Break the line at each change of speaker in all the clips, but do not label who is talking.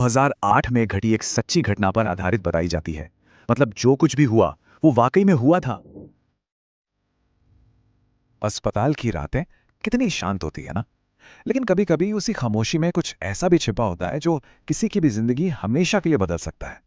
2008 में घटी एक सच्ची घटना पर आधारित बताई जाती है। मतलब जो कुछ भी हुआ वो वाकई में हुआ था।
अस्पताल की रातें कितनी शांत होती है ना। लेकिन कभी कभी उसी खामोशी में कुछ ऐसा भी छिपा होता है जो किसी की भी जिंदगी हमेशा के लिए बदल सकता है।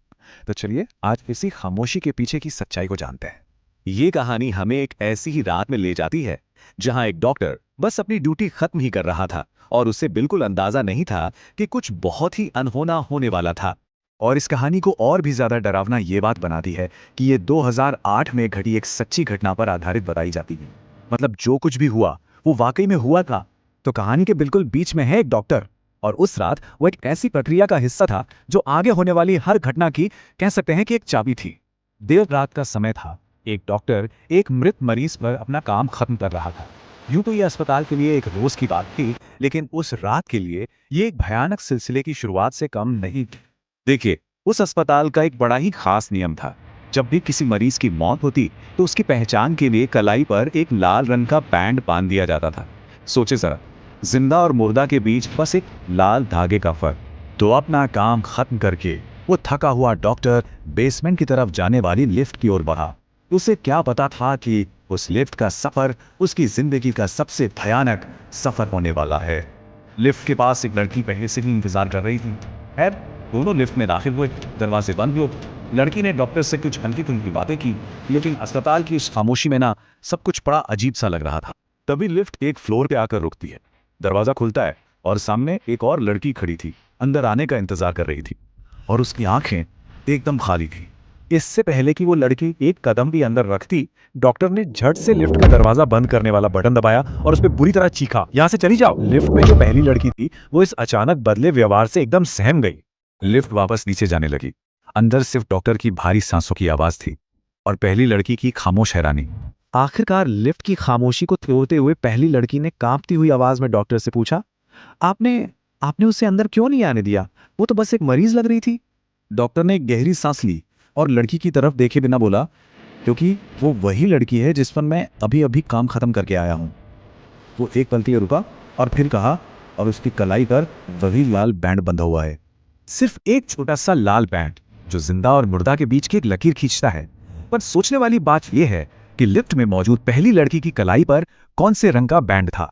तो चलिए आज इसी खामोशी के पीछे की सच्चाई को जानते हैं।
ये कहानी हमें एक ऐसी ही रात में ले जाती है जहां एक डॉक्टर बस अपनी ड्यूटी खत्म ही कर रहा था और उसे बिल्कुल अंदाजा नहीं था कि कुछ बहुत ही अनहोना होने वाला था।
और इस कहानी को और भी ज्यादा डरावना ये बात बनाती है कि ये 2008 में घटी एक सच्ची घटना पर आधारित बताई जाती है। मतलब जो कुछ भी हुआ वो वाकई में हुआ था।
तो कहानी के बिल्कुल बीच में है एक डॉक्टर, और उस रात वो एक ऐसी प्रक्रिया का हिस्सा था जो आगे होने वाली हर घटना की कह सकते हैं कि एक चाबी थी। देर रात का समय था। एक डॉक्टर एक मृत मरीज पर अपना काम खत्म कर रहा था। यूं तो ये अस्पताल के लिए एक रोज की बात थी, लेकिन उस रात के लिए ये एक भयानक सिलसिले की शुरुआत से कम नहीं थी।
देखिए, उस अस्पताल का एक बड़ा ही खास नियम था। जब भी किसी मरीज की मौत होती तो उसकी पहचान के लिए कलाई पर एक लाल रंग का बैंड बांध दिया जाता था। सोचे जरा, जिंदा और मुर्दा के बीच बस एक लाल धागे का फर्क।
तो अपना काम खत्म करके वो थका हुआ डॉक्टर बेसमेंट की तरफ जाने वाली लिफ्ट की ओर बढ़ा। उसे क्या पता था कि उस लिफ्ट का सफर उसकी जिंदगी का सबसे भयानक सफर होने वाला है।
लिफ्ट के पास एक लड़की पहले से ही इंतजार कर रही थी। खैर, दोनों लिफ्ट में दाखिल हुए, दरवाजे बंद हुए। लड़की ने डॉक्टर से कुछ हल्की फुल्की बातें की, लेकिन अस्पताल की उस खामोशी में ना सब कुछ बड़ा अजीब सा लग रहा था। तभी लिफ्ट एक फ्लोर पे आकर रुकती है। दरवाजा खुलता है और सामने एक और लड़की खड़ी थी, अंदर आने का इंतजार कर रही थी। और उसकी आंखें एकदम खाली थी।
इससे पहले कि वो लड़की एक कदम भी अंदर रखती, डॉक्टर ने झट से लिफ्ट का दरवाजा बंद करने वाला बटन दबाया और उस पर बुरी तरह चीखा, "यहां से चली जाओ!" लिफ्ट में जो पहली लड़की थी वो इस अचानक बदले व्यवहार से एकदम सहम गई।
लिफ्ट वापस नीचे जाने लगी। अंदर सिर्फ डॉक्टर की भारी सांसों की आवाज थी और पहली लड़की की खामोश हैरानी।
आखिरकार लिफ्ट की खामोशी को तोड़ते हुए पहली लड़की ने कांपती हुई आवाज में डॉक्टर से पूछा, आपने आपने उसे अंदर क्यों नहीं आने दिया? वो तो बस एक मरीज लग रही थी।
डॉक्टर ने एक गहरी सांस ली और लड़की की तरफ देखे बिना बोला, क्योंकि वो वही लड़की है जिस पर मैं अभी अभी काम खत्म करके आया हूँ। वो एक पल के लिए रुका और फिर कहा, और उसकी कलाई पर वही लाल बैंड बंधा हुआ है।
सिर्फ एक छोटा सा लाल बैंड जो जिंदा और मुर्दा के बीच की एक लकीर खींचता है। पर सोचने वाली बात यह है कि लिफ्ट में मौजूद पहली लड़की की कलाई पर कौन से रंग का बैंड था,